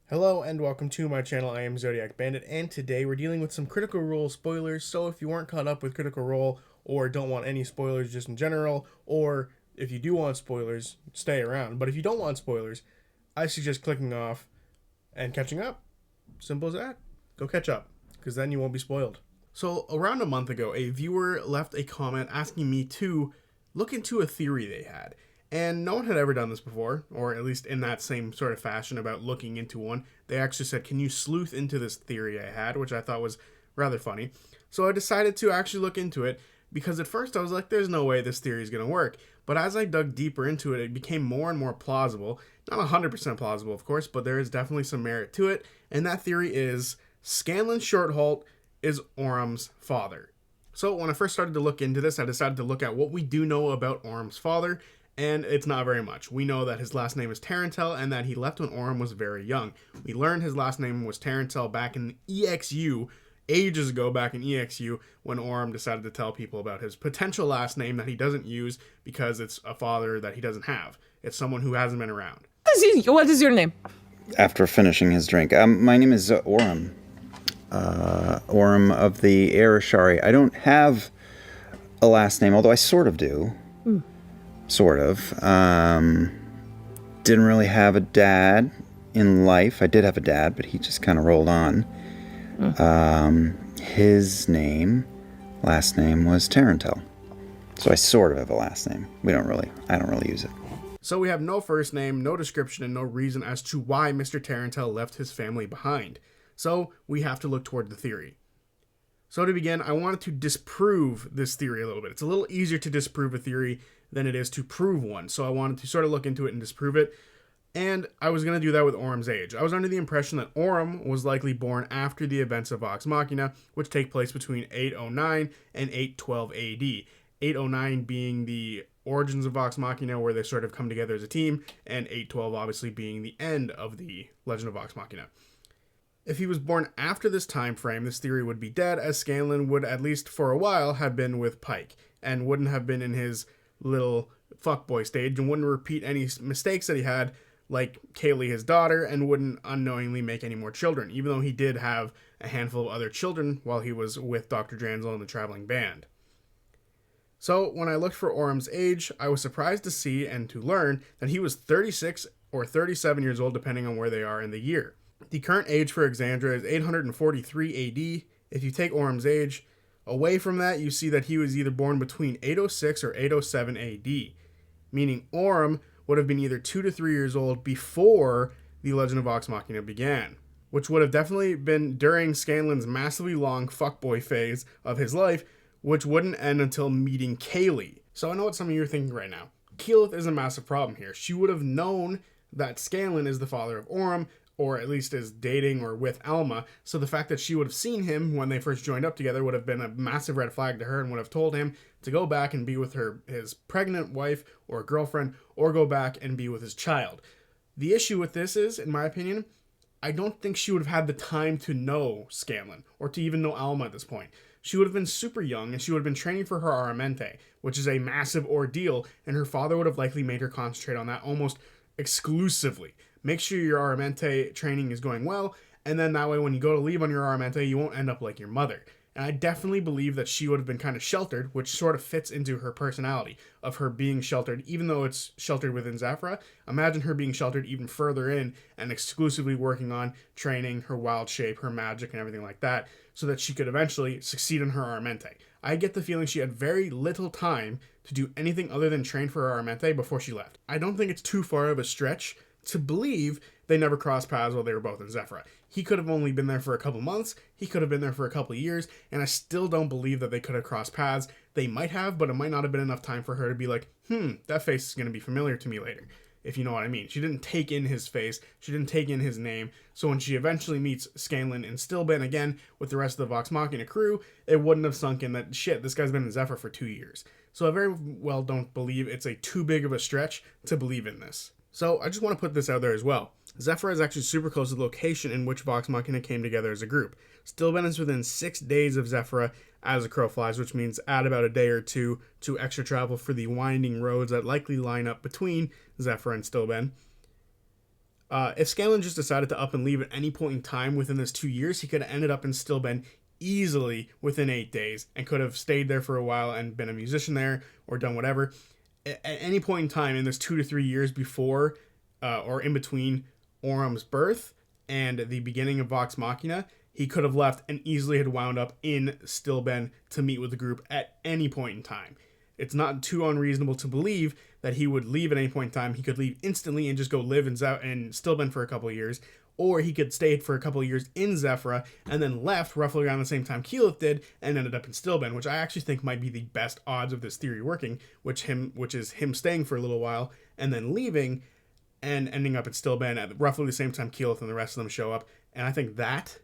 Hello and welcome to my channel. I am Zodiac Bandit, and today we're dealing with some Critical Role spoilers. So if you weren't caught up with Critical Role or don't want any spoilers just in general, or if you do want spoilers, stay around. But if you don't want spoilers, I suggest clicking off and catching up. Simple as that. Go catch up, because then you won't be spoiled. So around a month ago, a viewer left a comment asking me to look into a theory they had. And no one had ever done this before, or at least in that same sort of fashion about looking into one. They actually said, can you sleuth into this theory I had, which I thought was rather funny. So I decided to actually look into it, because at first I was like, there's no way this theory is going to work. But as I dug deeper into it, it became more and more plausible. Not 100% plausible, of course, but there is definitely some merit to it. And that theory is Scanlan Shortholt is Orym's father. So when I first started to look into this, I decided to look at what we do know about Orym's father, and it's not very much. We know that his last name is Tarantel and that he left when Orym was very young. We learned his last name was Tarantel back in EXU, ages ago back in EXU, when Orym decided to tell people about his potential last name that he doesn't use because it's a father that he doesn't have. It's someone who hasn't been around. What is your name? After finishing his drink. My name is Orym. Orym of the Arashari. I don't have a last name, although I sort of do. Sort of. Didn't really have a dad in life. I did have a dad, but he just kind of rolled on. His last name was Tarantel. So I sort of have a last name. I don't really use it. So we have no first name, no description, and no reason as to why Mr. Tarantel left his family behind. So we have to look toward the theory. So to begin, I wanted to disprove this theory a little bit. It's a little easier to disprove a theory than it is to prove one. So I wanted to sort of look into it and disprove it. And I was going to do that with Orym's age. I was under the impression that Orym was likely born after the events of Vox Machina, which take place between 809 and 812 AD. 809 being the origins of Vox Machina, where they sort of come together as a team, and 812 obviously being the end of the Legend of Vox Machina. If he was born after this time frame, this theory would be dead, as Scanlan would, at least for a while, have been with Pike, and wouldn't have been in his little fuckboy stage, and wouldn't repeat any mistakes that he had, like Kaylee, his daughter, and wouldn't unknowingly make any more children, even though he did have a handful of other children while he was with Dr. Dranzel and the traveling band. So when I looked for Orym's age, I was surprised to see and to learn that he was 36 or 37 years old, depending on where they are in the year. The current age for Exandria is 843 AD. If you take Orym's age away from that, you see that he was either born between 806 or 807 AD, meaning Orym would have been either 2 to 3 years old before the Legend of Vox Machina began, which would have definitely been during Scanlan's massively long fuckboy phase of his life, which wouldn't end until meeting Kaylee. So I know what some of you are thinking right now. Keyleth is a massive problem here. She would have known that Scanlan is the father of Orym, or at least is dating or with Alma, so the fact that she would have seen him when they first joined up together would have been a massive red flag to her, and would have told him to go back and be with his pregnant wife or girlfriend, or go back and be with his child. The issue with this is, in my opinion, I don't think she would have had the time to know Scanlan, or to even know Alma at this point. She would have been super young, and she would have been training for her Aramente, which is a massive ordeal, and her father would have likely made her concentrate on that almost exclusively. Make sure your Aramente training is going well, and then that way when you go to leave on your Aramente, you won't end up like your mother. And I definitely believe that she would have been kind of sheltered, which sort of fits into her personality of her being sheltered, even though it's sheltered within Zephyra. Imagine her being sheltered even further in and exclusively working on training her wild shape, her magic, and everything like that, so that she could eventually succeed in her Aramente. I get the feeling she had very little time to do anything other than train for her Aramente before she left. I don't think it's too far of a stretch to believe they never crossed paths while they were both in Zephyra. He could have only been there for a couple months, he could have been there for a couple years, and I still don't believe that they could have crossed paths. They might have, but it might not have been enough time for her to be like, that face is going to be familiar to me later, if you know what I mean. She didn't take in his face, she didn't take in his name, so when she eventually meets Scanlan and Stillben again with the rest of the Vox Machina crew, it wouldn't have sunk in that, shit, this guy's been in Zephyr for 2 years. So I very well don't believe it's a too big of a stretch to believe in this. So I just want to put this out there as well. Zephyr is actually super close to the location in which Vox Machina came together as a group. Stillben is within 6 days of Zephyr as a crow flies, which means add about a day or two to extra travel for the winding roads that likely line up between Zephyr and Stillben. If Scanlan just decided to up and leave at any point in time within this 2 years, he could have ended up in Stillben easily within 8 days and could have stayed there for a while and been a musician there or done whatever. At any point in time in this 2 to 3 years before or in between Orym's birth and the beginning of Vox Machina, he could have left and easily had wound up in Stillben to meet with the group at any point in time. It's not too unreasonable to believe that he would leave at any point in time. He could leave instantly and just go live in Stillben for a couple of years, or he could stay for a couple of years in Zephyra and then left roughly around the same time Keyleth did and ended up in Stillben, which I actually think might be the best odds of this theory working, which is him staying for a little while and then leaving and ending up at Stillben at roughly the same time Keyleth and the rest of them show up. And I think that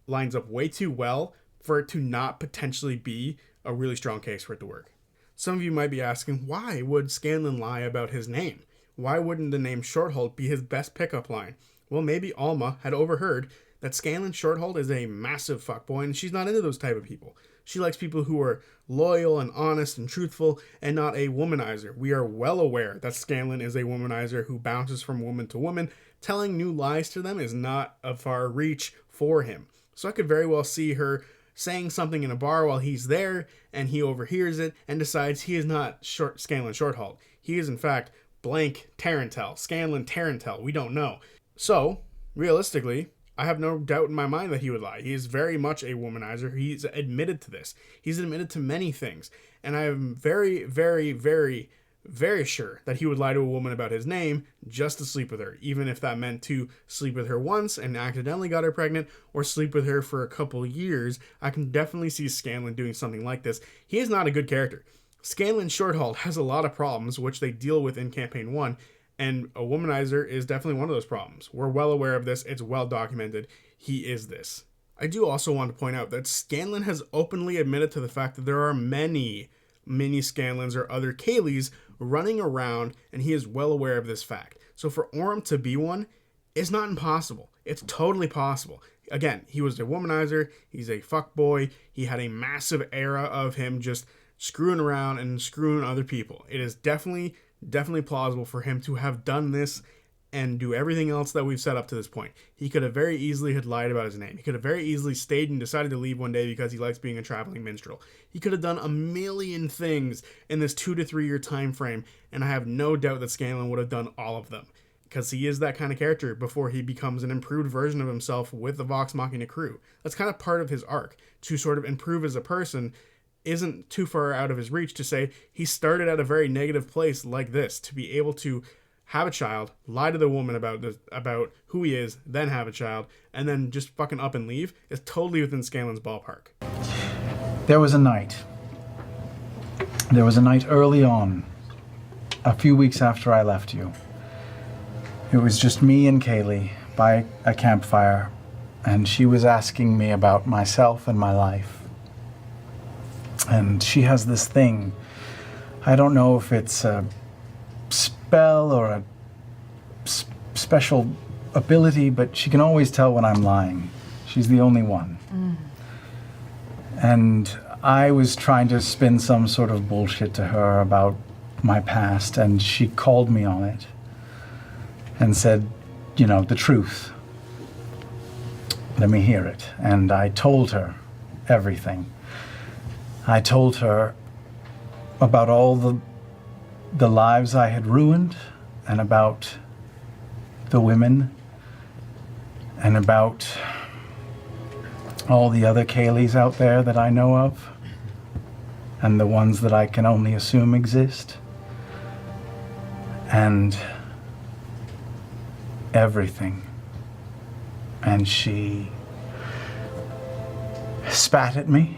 lines up way too well for it to not potentially be a really strong case for it to work. Some of you might be asking, why would Scanlan lie about his name? Why wouldn't the name Shorthold be his best pickup line? Well, maybe Alma had overheard that Scanlan Shorthold is a massive fuckboy and she's not into those type of people. She likes people who are loyal and honest and truthful and not a womanizer. We are well aware that Scanlan is a womanizer who bounces from woman to woman. Telling new lies to them is not a far reach for him. So I could very well see her saying something in a bar while he's there, and he overhears it and decides he is not Scanlan Shorthold. He is, in fact, blank Tarantel, Scanlan Tarantel. We don't know. So, realistically, I have no doubt in my mind that he would lie. He is very much a womanizer. He's admitted to this. He's admitted to many things. And I am very, very, very, very sure that he would lie to a woman about his name just to sleep with her, even if that meant to sleep with her once and accidentally got her pregnant, or sleep with her for a couple years. I can definitely see Scanlan doing something like this. He is not a good character. Scanlan Shorthold has a lot of problems, which they deal with in Campaign 1, and a womanizer is definitely one of those problems. We're well aware of this. It's well documented. He is this. I do also want to point out that Scanlan has openly admitted to the fact that there are many mini Scanlans or other Kayleys running around, and he is well aware of this fact. So for Orym to be one is not impossible. It's totally possible. Again, he was a womanizer. He's a fuckboy. He had a massive era of him just screwing around and screwing other people. It is definitely plausible for him to have done this and do everything else that we've set up to this point. He could have very easily had lied about his name. He could have very easily stayed and decided to leave one day because he likes being a traveling minstrel. He could have done a million things in this 2 to 3 year time frame, and I have no doubt that Scanlan would have done all of them, because he is that kind of character before he becomes an improved version of himself with the Vox Machina crew. That's kind of part of his arc, to sort of improve as a person. Isn't too far out of his reach to say he started at a very negative place like this, to be able to have a child, lie to the woman about who he is, then have a child, and then just fucking up and leave is totally within Scanlan's ballpark. There was a night early on, a few weeks after I left you. It was just me and Kaylee by a campfire, and she was asking me about myself and my life. And she has this thing, I don't know if it's a spell or a special ability, but she can always tell when I'm lying. She's the only one. And I was trying to spin some sort of bullshit to her about my past, and she called me on it and said, the truth. Let me hear it. And I told her everything. I told her about all the lives I had ruined, and about the women, and about all the other Kayleys out there that I know of, and the ones that I can only assume exist, and everything. And she spat at me,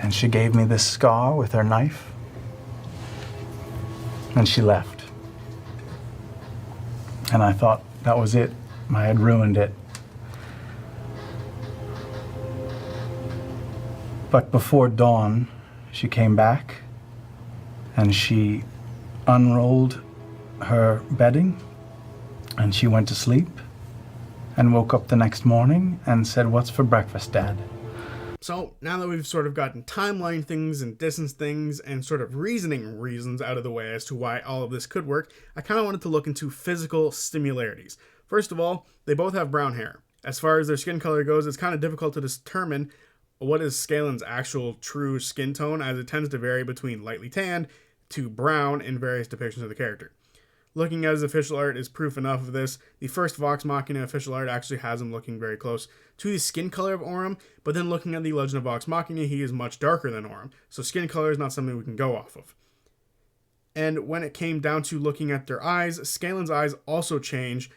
and she gave me this scar with her knife, and she left. And I thought that was it. I had ruined it. But before dawn, she came back, and she unrolled her bedding, and she went to sleep, and woke up the next morning and said, "What's for breakfast, Dad?" So now that we've sort of gotten timeline things and distance things and sort of reasoning reasons out of the way as to why all of this could work, I kind of wanted to look into physical similarities. First of all, they both have brown hair. As far as their skin color goes, it's kind of difficult to determine what is Scanlan's actual true skin tone, as it tends to vary between lightly tanned to brown in various depictions of the character. Looking at his official art is proof enough of this. The first Vox Machina official art actually has him looking very close to the skin color of Orym, but then looking at the Legend of Vox Machina, he is much darker than Orym, so skin color is not something we can go off of. And when it came down to looking at their eyes, Scanlan's eyes also change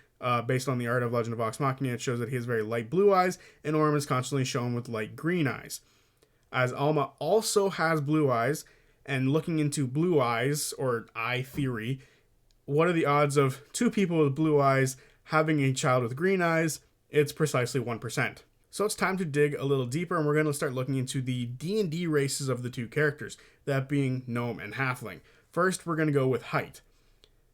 based on the art of Legend of Vox Machina. It shows that he has very light blue eyes, and Orym is constantly shown with light green eyes. As Alma also has blue eyes, and looking into blue eyes, or eye theory, what are the odds of two people with blue eyes having a child with green eyes? It's precisely 1%. So it's time to dig a little deeper, and we're going to start looking into the D&D races of the two characters, that being gnome and halfling. First, we're going to go with height.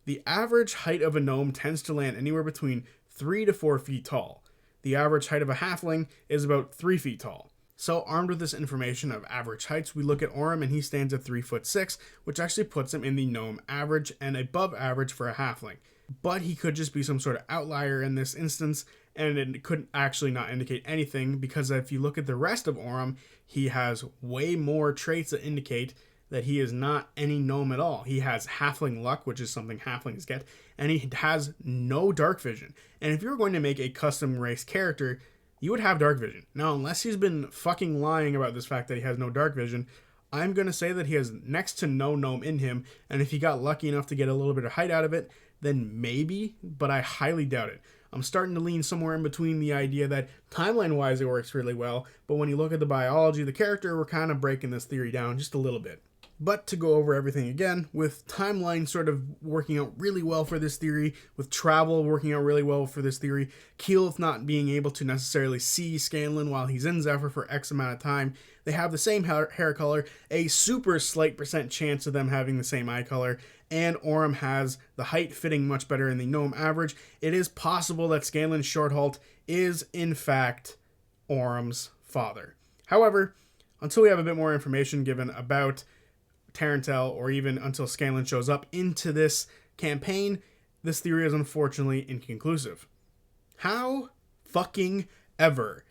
The average height of a gnome tends to land anywhere between 3 to 4 feet tall. The average height of a halfling is about 3 feet tall. So armed with this information of average heights, we look at Orym, and he stands at 3'6", which actually puts him in the gnome average and above average for a halfling. But he could just be some sort of outlier in this instance, and it could actually not indicate anything, because if you look at the rest of Orym, he has way more traits that indicate that he is not any gnome at all. He has halfling luck, which is something halflings get, and he has no dark vision. And if you're going to make a custom race character, you would have dark vision. Now, unless he's been fucking lying about this fact that he has no dark vision, I'm going to say that he has next to no gnome in him, and if he got lucky enough to get a little bit of height out of it, then maybe, but I highly doubt it. I'm starting to lean somewhere in between the idea that timeline-wise it works really well, but when you look at the biology of the character, we're kind of breaking this theory down just a little bit. But to go over everything again, with timeline sort of working out really well for this theory, with travel working out really well for this theory, Keyleth not being able to necessarily see Scanlan while he's in Zephyr for X amount of time, they have the same hair color, a super slight % chance of them having the same eye color, and Orym has the height fitting much better in the gnome average. It is possible that Scanlan Shorthalt is, in fact, Orym's father. However, until we have a bit more information given about Tarantel, or even until Scanlan shows up into this campaign, this theory is unfortunately inconclusive. How fucking ever,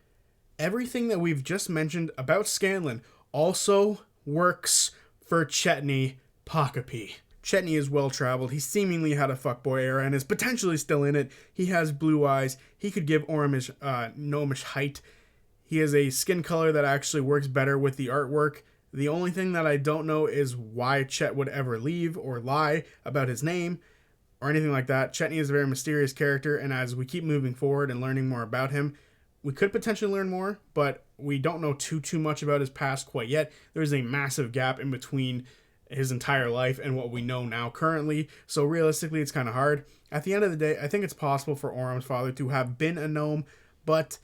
everything that we've just mentioned about Scanlan also works for Chetney Pokapi. Chetney is well-traveled. He seemingly had a fuckboy era and is potentially still in it. He has blue eyes. He could give Orym his gnomish height. He has a skin color that actually works better with the artwork. The only thing that I don't know is why Chet would ever leave or lie about his name or anything like that. Chetney is a very mysterious character, and as we keep moving forward and learning more about him, we could potentially learn more, but we don't know too much about his past quite yet. There's a massive gap in between his entire life and what we know now currently, so realistically it's kind of hard. At the end of the day, I think it's possible for Orym's father to have been a gnome, but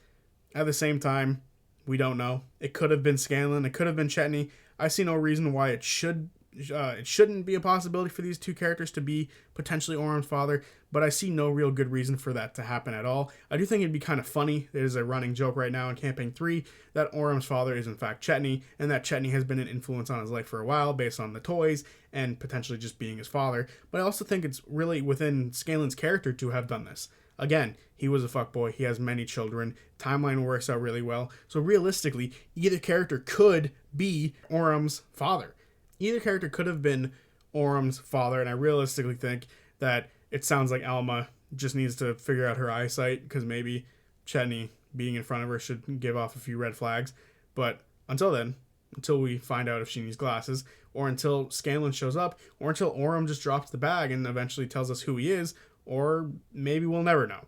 at the same time, we don't know. It could have been Scanlan, it could have been Chetney. I see no reason why it shouldn't be a possibility for these two characters to be potentially Orym's father, but I see no real good reason for that to happen at all. I do think it'd be kind of funny. There's a running joke right now in Campaign 3 that Orym's father is in fact Chetney, and that Chetney has been an influence on his life for a while based on the toys and potentially just being his father. But I also think it's really within Scanlan's character to have done this. Again, he was a fuckboy. He has many children. Timeline works out really well. So realistically, either character could be Orym's father. Either character could have been Orym's father, and I realistically think that it sounds like Alma just needs to figure out her eyesight, because maybe Chetney being in front of her should give off a few red flags. But until then, until we find out if she needs glasses, or until Scanlan shows up, or until Orym just drops the bag and eventually tells us who he is, or maybe we'll never know.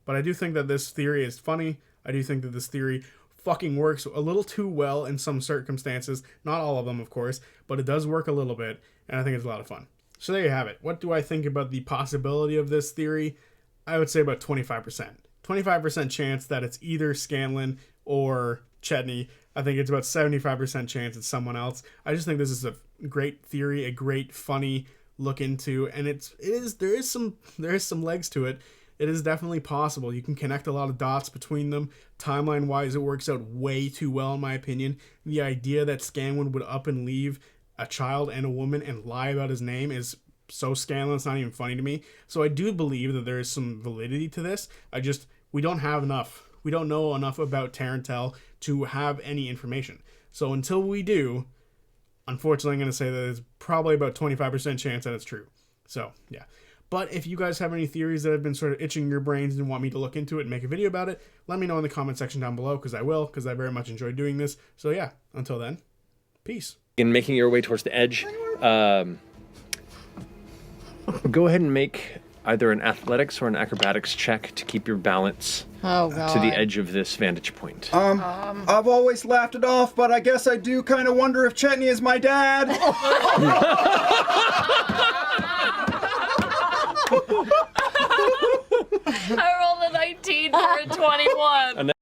But I do think that this theory is funny. I do think that this theory fucking works a little too well in some circumstances. Not all of them, of course, but it does work a little bit, and I think it's a lot of fun. So there you have it. What do I think about the possibility of this theory? I would say about 25%. 25% chance that it's either Scanlan or Chetney. I think it's about 75% chance it's someone else. I just think this is a great theory, a great funny look into, and there is some legs to it. it is definitely possible. You can connect a lot of dots between them. Timeline-wise, it works out way too well, in my opinion. The idea that Scanlan would up and leave a child and a woman and lie about his name is so Scanlan, it's not even funny to me. So I do believe that there is some validity to this. We don't have enough. We don't know enough about Tarantel to have any information. So until we do, unfortunately, I'm going to say that there's probably about 25% chance that it's true. So, yeah. But if you guys have any theories that have been sort of itching your brains and want me to look into it and make a video about it, let me know in the comment section down below, because I will, because I very much enjoy doing this. So, yeah. Until then, peace. In making your way towards the edge, go ahead and make either an athletics or an acrobatics check to keep your balance to the edge of this vantage point. I've always laughed it off, but I guess I do kind of wonder if Chetney is my dad. I rolled a 19 for a 21.